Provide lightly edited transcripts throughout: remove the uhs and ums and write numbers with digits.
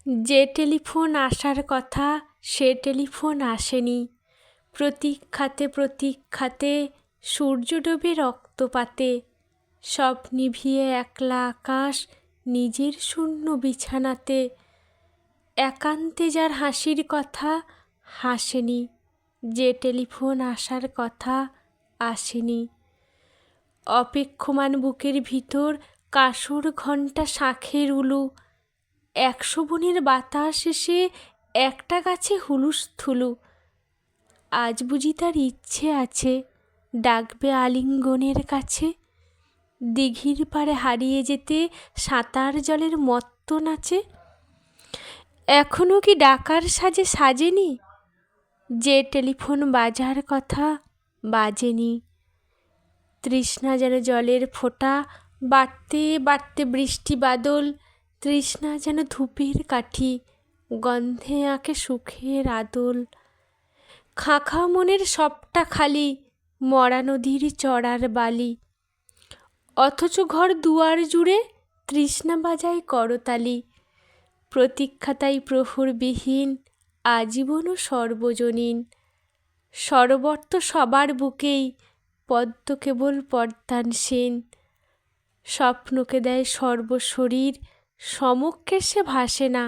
যে টেলিফোন আসার কথা সে টেলিফোন আসেনি। প্রতীক্ষাতে প্রতীক্ষাতে সূর্য ডোবে রক্তপাতে, সব নিভিয়ে একলা আকাশ নিজের শূন্য বিছানাতে। একান্তে যার হাসির কথা হাসেনি, যে টেলিফোন আসার কথা আসেনি। অপেক্ষমান বুকের ভিতর কাসর ঘণ্টা শাঁখের উলু, 100 বনের বাতাস এসে একটা গাছে হুলুস্থুলু। আজ বুঝি তার ইচ্ছে আছে ডাকবে আলিঙ্গনের কাছে, দিঘির পাড়ে হারিয়ে যেতে সাঁতার জলের মত্ত নাচে। এখনো কি ডাকার সাজে সাজেনি, যে টেলিফোন বাজার কথা বাজেনি। তৃষ্ণা যেন জলের ফোঁটা, বাড়তে বাড়তে বৃষ্টি বাদল। তৃষ্ণা যেন ধূপের কাঠি, গন্ধে আঁকে সুখের আদল। খাঁখা মনের সবটা খালি, মরা নদীর চড়ার বালি। অথচ ঘর দুয়ার জুড়ে তৃষ্ণা বাজায় করতালি। প্রতীক্ষা তাই প্রহরবিহীন, আজীবনও সর্বজনীন। সরবর্ত সবার বুকেই, পদ্ম কেবল পদ্মানসীন। স্বপ্নকে দেয় সর্বশরীর, সমক্ষে সে ভাসে না।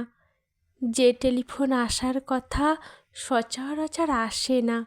যে টেলিফোন আসার কথা সচরাচর আসে না।